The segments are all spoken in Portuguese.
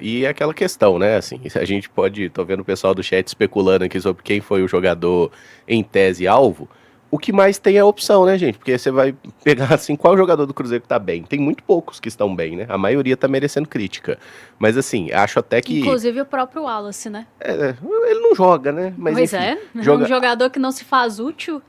E é aquela questão, né, assim, a gente pode, tô vendo o pessoal do chat especulando aqui sobre quem foi o jogador em tese alvo, o que mais tem é a opção, né, gente, porque você vai pegar, assim, qual jogador do Cruzeiro que tá bem? Tem muito poucos que estão bem, né, a maioria tá merecendo crítica, mas assim, acho até que, Inclusive o próprio Wallace, né? ele não joga, né, mas Pois enfim, é, um joga jogador que não se faz útil,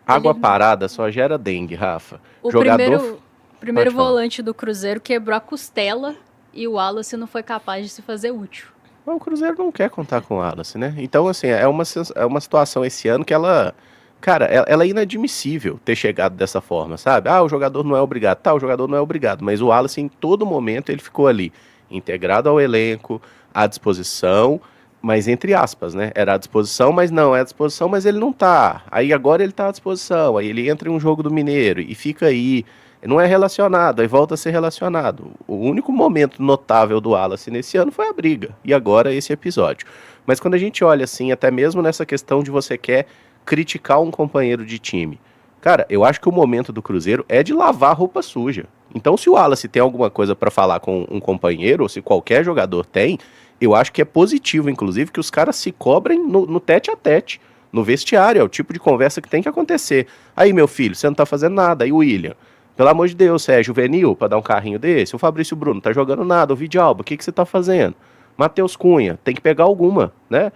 água ele... parada só gera dengue, Rafa, O jogador, primeiro pode falar. volante do Cruzeiro quebrou a costela e o Wallace não foi capaz de se fazer útil. Mas o Cruzeiro não quer contar com o Wallace, né? Então, assim, é uma situação esse ano que ela. Cara, ela é inadmissível ter chegado dessa forma, sabe? Ah, o jogador não é obrigado. Tá, o jogador não é obrigado. Mas o Wallace, em todo momento, ele ficou ali, integrado ao elenco, à disposição, mas entre aspas, né? Era à disposição, mas não, é à disposição, mas ele não tá. Aí agora ele tá à disposição. Aí ele entra em um jogo do Mineiro e fica aí. Não é relacionado, aí volta a ser relacionado. O único momento notável do Wallace nesse ano foi a briga, e agora esse episódio. Mas quando a gente olha assim, até mesmo nessa questão de você quer criticar um companheiro de time, cara, eu acho que o momento do Cruzeiro é de lavar roupa suja. Então, se o Wallace tem alguma coisa para falar com um companheiro, ou se qualquer jogador tem, eu acho que é positivo, inclusive, que os caras se cobrem no tete a tete, no vestiário. É o tipo de conversa que tem que acontecer. Aí, meu filho, você não tá fazendo nada. Aí, o William. Pelo amor de Deus, você é juvenil pra dar um carrinho desse? O Fabrício Bruno tá jogando nada, o Vidalba, o que você tá fazendo? Matheus Cunha, tem que pegar alguma, né?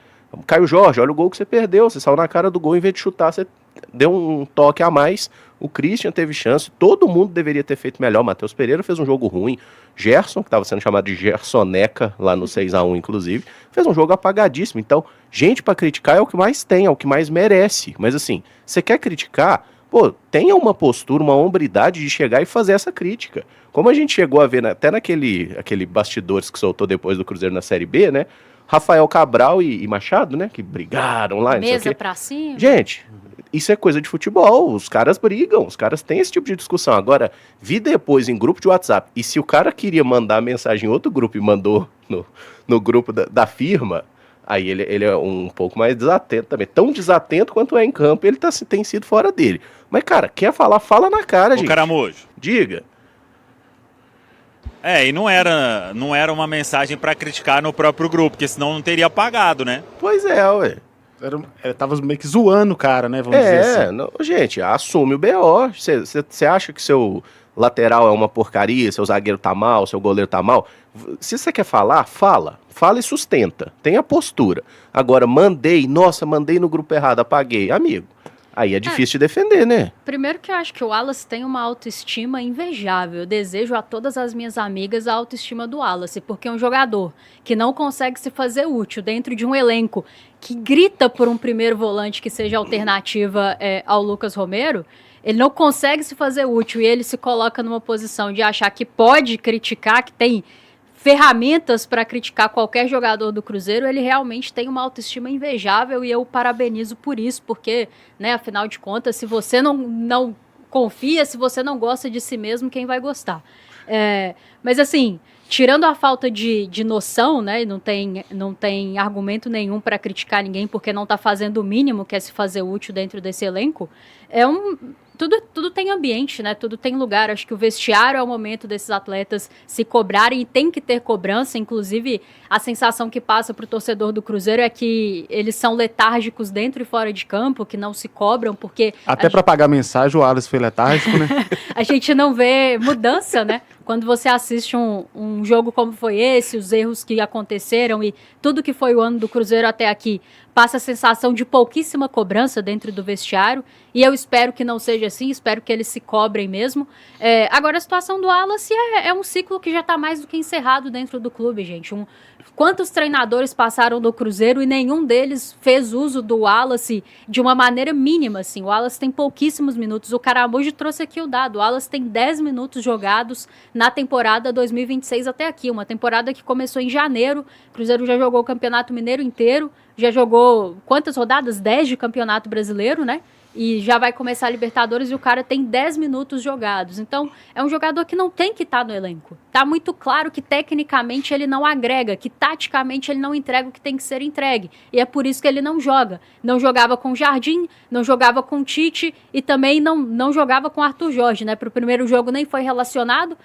Caio Jorge, olha o gol que você perdeu, você saiu na cara do gol, em vez de chutar, você deu um toque a mais. O Christian teve chance, todo mundo deveria ter feito melhor. Matheus Pereira fez um jogo ruim. Gerson, que estava sendo chamado de Gersoneca, lá no 6-1 inclusive, fez um jogo apagadíssimo. Então, gente pra criticar é o que mais tem, é o que mais merece. Mas assim, você quer criticar? Pô, tenha uma postura, uma hombridade de chegar e fazer essa crítica. Como a gente chegou a ver até aquele bastidores que soltou depois do Cruzeiro na Série B, né? Rafael Cabral e Machado, né? Que brigaram lá, não sei o Mesa quê. pra cima. Gente, isso é coisa de futebol. Os caras brigam, os caras têm esse tipo de discussão. Agora, vi depois em grupo de WhatsApp. E se o cara queria mandar mensagem em outro grupo e mandou no grupo da firma, aí ele é um pouco mais desatento também. Tão desatento quanto é em campo, ele tem sido fora dele. Mas, cara, quer falar, fala na cara, gente. Caramujo. Diga. E não era uma mensagem pra criticar no próprio grupo, porque senão não teria pagado, né? Pois é, ué. Tava meio que zoando o cara, né? Vamos dizer assim. Não, gente, assume o BO. Você acha que seu lateral é uma porcaria, seu zagueiro tá mal, seu goleiro tá mal? Se você quer falar, fala. Fala e sustenta. Tenha postura. Agora, mandei no grupo errado, apaguei. Amigo, aí é difícil de defender, né? Primeiro que eu acho que o Wallace tem uma autoestima invejável. Eu desejo a todas as minhas amigas a autoestima do Wallace, porque é um jogador que não consegue se fazer útil dentro de um elenco que grita por um primeiro volante que seja alternativa ao Lucas Romero. Ele não consegue se fazer útil e ele se coloca numa posição de achar que pode criticar, que tem ferramentas para criticar qualquer jogador do Cruzeiro. Ele realmente tem uma autoestima invejável e eu o parabenizo por isso, porque, né, afinal de contas, se você não confia, se você não gosta de si mesmo, quem vai gostar? Mas assim, tirando a falta de noção, né, não tem argumento nenhum para criticar ninguém porque não está fazendo o mínimo que é se fazer útil dentro desse elenco, tudo tem ambiente, né? Tudo tem lugar. Acho que o vestiário é o momento desses atletas se cobrarem e tem que ter cobrança. Inclusive, a sensação que passa para o torcedor do Cruzeiro é que eles são letárgicos dentro e fora de campo, que não se cobram, porque... Até para pagar mensagem, o Wallace foi letárgico, né? A gente não vê mudança, né? Quando você assiste um jogo como foi esse, os erros que aconteceram e tudo que foi o ano do Cruzeiro até aqui, passa a sensação de pouquíssima cobrança dentro do vestiário, e eu espero que não seja assim, espero que eles se cobrem mesmo. Agora, a situação do Wallace é um ciclo que já está mais do que encerrado dentro do clube, gente. Quantos treinadores passaram do Cruzeiro e nenhum deles fez uso do Wallace de uma maneira mínima, assim. O Wallace tem pouquíssimos minutos. O Caramujo trouxe aqui o dado. O Wallace tem 10 minutos jogados na temporada 2026 até aqui. Uma temporada que começou em janeiro. O Cruzeiro já jogou o Campeonato Mineiro inteiro. Já jogou quantas rodadas? 10 de Campeonato Brasileiro, né? e já vai começar a Libertadores e o cara tem 10 minutos jogados. Então, é um jogador que não tem que estar no elenco. Tá muito claro que tecnicamente ele não agrega, que taticamente ele não entrega o que tem que ser entregue. E é por isso que ele não joga. Não jogava com o Jardim, não jogava com o Tite e também não jogava com o Arthur Jorge, né? Pro primeiro jogo nem foi relacionado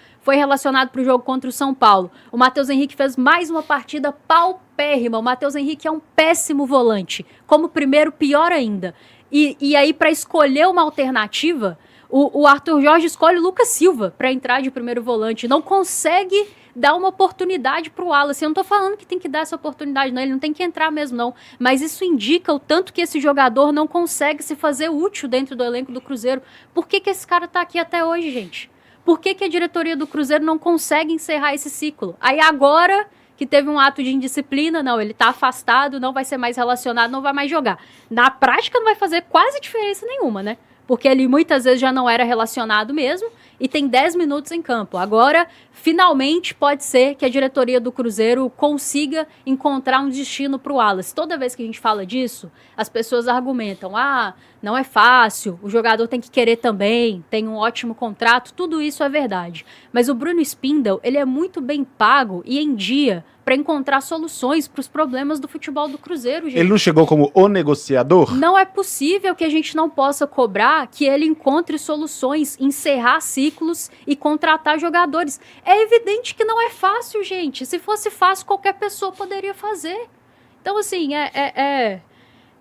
pro jogo contra o São Paulo. O Matheus Henrique fez mais uma partida paupérrima. O Matheus Henrique é um péssimo volante. Como primeiro, pior ainda. E aí, para escolher uma alternativa, o Arthur Jorge escolhe o Lucas Silva para entrar de primeiro volante. Não consegue dar uma oportunidade para o Wallace. Eu não tô falando que tem que dar essa oportunidade, não. Ele não tem que entrar mesmo, não. Mas isso indica o tanto que esse jogador não consegue se fazer útil dentro do elenco do Cruzeiro. Por que esse cara tá aqui até hoje, gente? Por que a diretoria do Cruzeiro não consegue encerrar esse ciclo? Aí agora que teve um ato de indisciplina, não, ele tá afastado, não vai ser mais relacionado, não vai mais jogar. Na prática não vai fazer quase diferença nenhuma, né? Porque ele muitas vezes já não era relacionado mesmo e tem 10 minutos em campo. Agora, finalmente, pode ser que a diretoria do Cruzeiro consiga encontrar um destino para o Wallace. Toda vez que a gente fala disso, as pessoas argumentam, não é fácil, o jogador tem que querer também, tem um ótimo contrato, tudo isso é verdade. Mas o Bruno Spindel, ele é muito bem pago e em dia para encontrar soluções para os problemas do futebol do Cruzeiro, gente. Ele não chegou como o negociador? Não é possível que a gente não possa cobrar que ele encontre soluções, encerrar ciclos e contratar jogadores. É evidente que não é fácil, gente. Se fosse fácil, qualquer pessoa poderia fazer. Então, assim,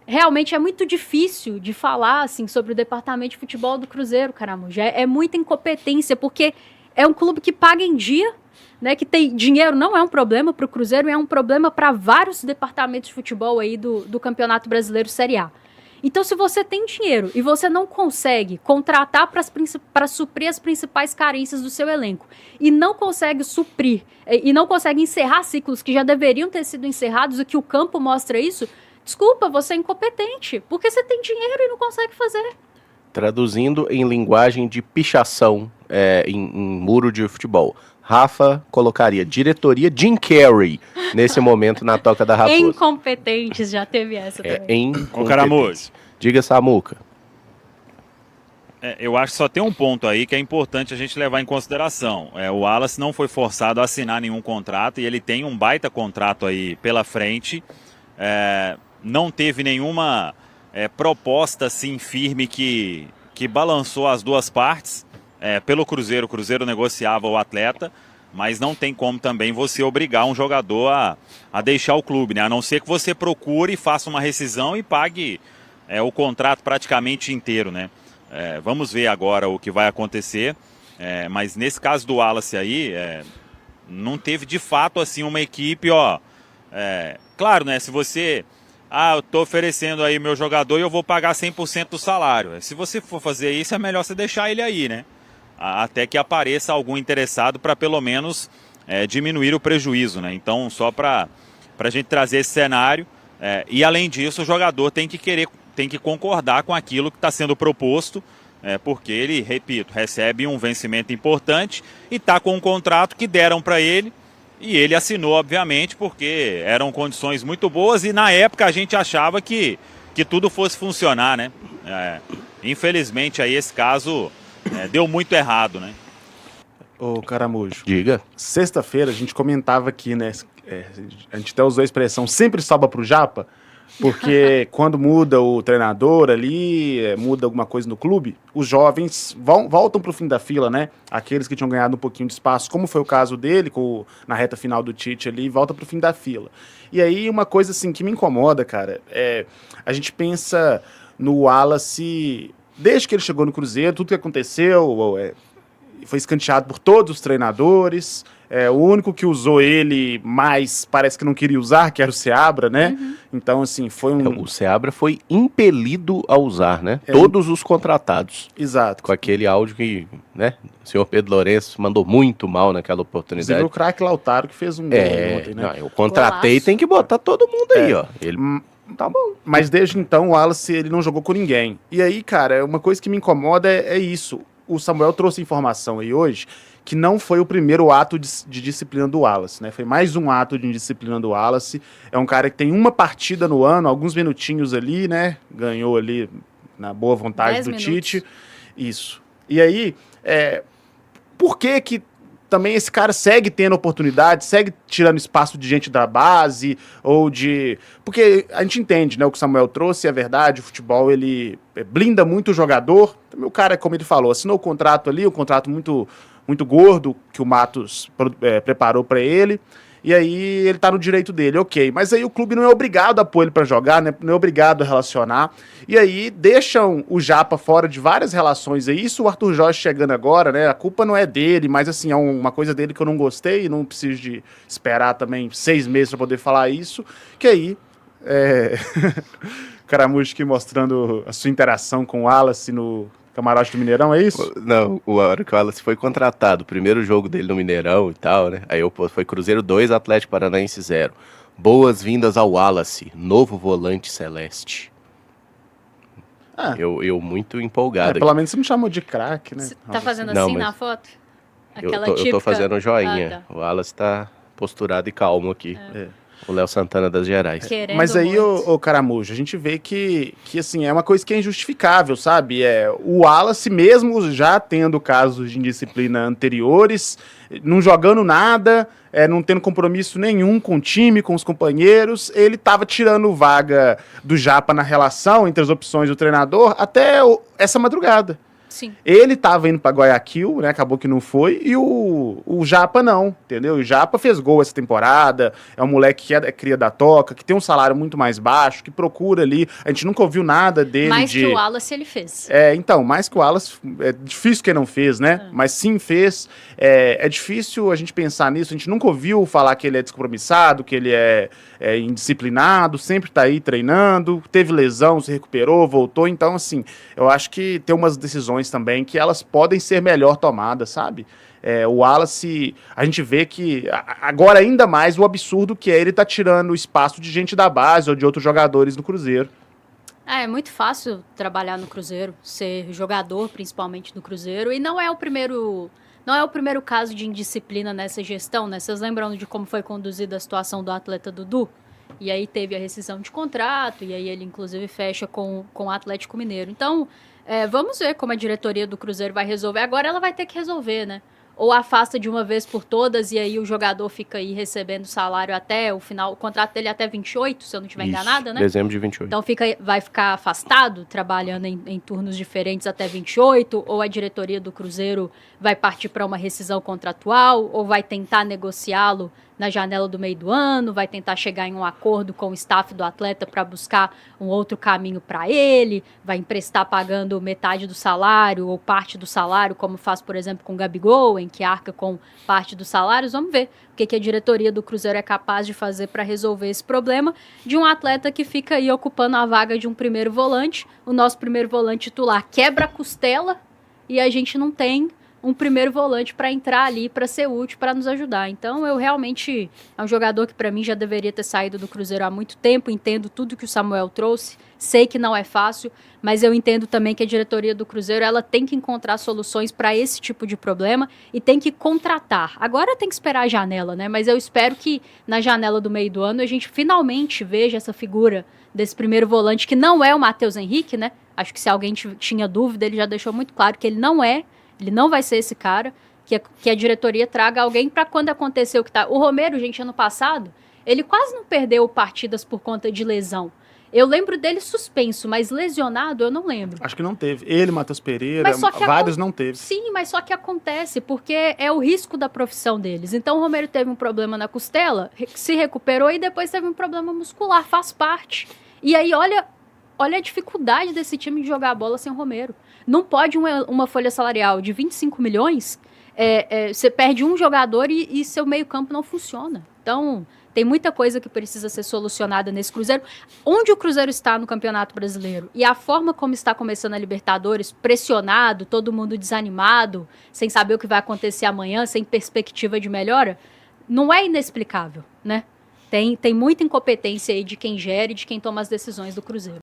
realmente é muito difícil de falar assim, sobre o departamento de futebol do Cruzeiro, Caramujo. É muita incompetência, porque é um clube que paga em dia, né, que tem dinheiro, não é um problema para o Cruzeiro, é um problema para vários departamentos de futebol aí do Campeonato Brasileiro Série A. Então, se você tem dinheiro e você não consegue contratar para suprir as principais carências do seu elenco e não consegue suprir e não consegue encerrar ciclos que já deveriam ter sido encerrados e que o campo mostra isso, desculpa, você é incompetente, porque você tem dinheiro e não consegue fazer. Traduzindo em linguagem de pichação em muro de futebol, Rafa colocaria diretoria Jim Carrey nesse momento na Toca da Raposa. Incompetentes, já teve essa também. Ô, Caramujo. Diga, Samuca. Eu acho que só tem um ponto aí que é importante a gente levar em consideração. O Wallace não foi forçado a assinar nenhum contrato e ele tem um baita contrato aí pela frente. Não teve nenhuma proposta assim firme que balançou as duas partes. Pelo Cruzeiro, o Cruzeiro negociava o atleta, mas não tem como também você obrigar um jogador a deixar o clube, né? A não ser que você procure e faça uma rescisão e pague o contrato praticamente inteiro, né? Vamos ver agora o que vai acontecer, mas nesse caso do Wallace aí, não teve de fato assim uma equipe, claro, né? Se você... eu estou oferecendo aí meu jogador e eu vou pagar 100% do salário. Se você for fazer isso, é melhor você deixar ele aí, né? Até que apareça algum interessado para pelo menos diminuir o prejuízo, né? Então, só para a gente trazer esse cenário. E além disso, o jogador tem que concordar com aquilo que está sendo proposto, porque ele, repito, recebe um vencimento importante e está com um contrato que deram para ele. E ele assinou, obviamente, porque eram condições muito boas e na época a gente achava que tudo fosse funcionar, né? Infelizmente, aí esse caso deu muito errado, né? Ô, Caramujo. Diga. Sexta-feira a gente comentava aqui, né? A gente até usou a expressão sempre sobra pro Japa, porque quando muda o treinador ali, muda alguma coisa no clube, os jovens voltam pro fim da fila, né? Aqueles que tinham ganhado um pouquinho de espaço, como foi o caso dele, na reta final do Tite ali, volta pro fim da fila. E aí uma coisa assim que me incomoda, cara, a gente pensa no Wallace, desde que ele chegou no Cruzeiro, tudo que aconteceu foi escanteado por todos os treinadores. O único que usou ele mais parece que não queria usar, que era o Seabra, né? Uhum. Então, assim, foi O Seabra foi impelido a usar, né? Todos os contratados. Exato. Com aquele áudio que, né? O senhor Pedro Lourenço mandou muito mal naquela oportunidade. Inclusive o craque Lautaro que fez um gol ontem, né? Não, eu contratei, Golaço. tem que botar todo mundo aí, ó. Ele tá bom. Mas desde então o Wallace ele não jogou com ninguém. E aí, cara, uma coisa que me incomoda é isso. O Samuel trouxe informação aí hoje que não foi o primeiro ato de disciplina do Wallace, né? Foi mais um ato de disciplina do Wallace. É um cara que tem uma partida no ano, alguns minutinhos ali, né? Ganhou ali na boa vontade 10 do minutos. Tite. Isso. E aí, por que também esse cara segue tendo oportunidade, segue tirando espaço de gente da base, ou de... Porque a gente entende, né, o que o Samuel trouxe, é verdade, o futebol, ele blinda muito o jogador. Também o cara, como ele falou, assinou o contrato ali, um contrato muito, muito gordo, que o Matos preparou para ele, e aí ele tá no direito dele, ok. Mas aí o clube não é obrigado a pôr ele pra jogar, né? Não é obrigado a relacionar. E aí deixam o Japa fora de várias relações aí. Isso o Arthur Jorge chegando agora, né? A culpa não é dele, mas assim, é uma coisa dele que eu não gostei e não preciso de esperar também 6 meses pra poder falar isso. Que aí... Caramujo aqui mostrando a sua interação com o Wallace no camarote do Mineirão, é isso? Não, a hora que o Wallace foi contratado, o primeiro jogo dele no Mineirão e tal, né? Aí foi Cruzeiro 2, Atlético Paranaense 0. Boas-vindas ao Wallace, novo volante celeste. Eu muito empolgado. Pelo menos você me chamou de craque, né? Você tá fazendo Não, assim mas na foto? Eu tô fazendo um joinha. Ah, tá. O Wallace tá posturado e calmo aqui. O Léo Santana das Gerais. Querendo Mas aí, muito. ô Caramujo, a gente vê que assim, é uma coisa que é injustificável, sabe? O Wallace, mesmo já tendo casos de indisciplina anteriores, não jogando nada, não tendo compromisso nenhum com o time, com os companheiros, ele tava tirando vaga do Japa na relação entre as opções do treinador até essa madrugada. Sim. Ele tava indo pra Guayaquil, né? Acabou que não foi. E o Japa não, entendeu? O Japa fez gol essa temporada. É um moleque que é cria da Toca, que tem um salário muito mais baixo, que procura ali. A gente nunca ouviu nada dele. Mais que o Wallace ele fez. Então, mais que o Wallace, é difícil que não fez, né? Mas sim fez. É difícil a gente pensar nisso. A gente nunca ouviu falar que ele é descompromissado, que ele é indisciplinado, sempre tá aí treinando, teve lesão, se recuperou, voltou. Então, assim, eu acho que tem umas decisões também que elas podem ser melhor tomadas, sabe? O Wallace, a gente vê que agora ainda mais o absurdo que ele tá tirando o espaço de gente da base ou de outros jogadores do Cruzeiro. É muito fácil trabalhar no Cruzeiro, ser jogador principalmente do Cruzeiro, e não é o primeiro caso de indisciplina nessa gestão, né? Vocês lembram de como foi conduzida a situação do atleta Dudu? E aí teve a rescisão de contrato, e aí ele inclusive fecha com o Atlético Mineiro. Então, vamos ver como a diretoria do Cruzeiro vai resolver. Agora ela vai ter que resolver, né? Ou afasta de uma vez por todas e aí o jogador fica aí recebendo salário até o final, o contrato dele é até 28, se eu não estiver enganada, né? Dezembro de 28. Então vai ficar afastado, trabalhando em turnos diferentes até 28, ou a diretoria do Cruzeiro vai partir para uma rescisão contratual, ou vai tentar negociá-lo na janela do meio do ano, vai tentar chegar em um acordo com o staff do atleta para buscar um outro caminho para ele, vai emprestar pagando metade do salário ou parte do salário, como faz, por exemplo, com o Gabigol, em que arca com parte dos salários. Vamos ver o que a diretoria do Cruzeiro é capaz de fazer para resolver esse problema de um atleta que fica aí ocupando a vaga de um primeiro volante. O nosso primeiro volante titular quebra a costela e a gente não tem um primeiro volante para entrar ali, para ser útil, para nos ajudar. Então, eu realmente... É um jogador que, para mim, já deveria ter saído do Cruzeiro há muito tempo. Entendo tudo que o Samuel trouxe. Sei que não é fácil, mas eu entendo também que a diretoria do Cruzeiro ela tem que encontrar soluções para esse tipo de problema e tem que contratar. Agora tem que esperar a janela, né? Mas eu espero que na janela do meio do ano a gente finalmente veja essa figura desse primeiro volante, que não é o Matheus Henrique, né? Acho que se alguém tinha dúvida, ele já deixou muito claro que ele não é. Ele não vai ser esse cara, que a diretoria traga alguém para quando acontecer o que tá. O Romero, gente, ano passado, ele quase não perdeu partidas por conta de lesão. Eu lembro dele suspenso, mas lesionado eu não lembro. Acho que não teve. Ele, Matheus Pereira, vários não teve. Sim, mas só que acontece, porque é o risco da profissão deles. Então o Romero teve um problema na costela, se recuperou e depois teve um problema muscular, faz parte. E aí, olha a dificuldade desse time de jogar a bola sem o Romero. Não pode uma folha salarial de 25 milhões, você perde um jogador e seu meio-campo não funciona. Então, tem muita coisa que precisa ser solucionada nesse Cruzeiro. Onde o Cruzeiro está no Campeonato Brasileiro e a forma como está começando a Libertadores, pressionado, todo mundo desanimado, sem saber o que vai acontecer amanhã, sem perspectiva de melhora, não é inexplicável, né? Tem muita incompetência aí de quem gera e de quem toma as decisões do Cruzeiro.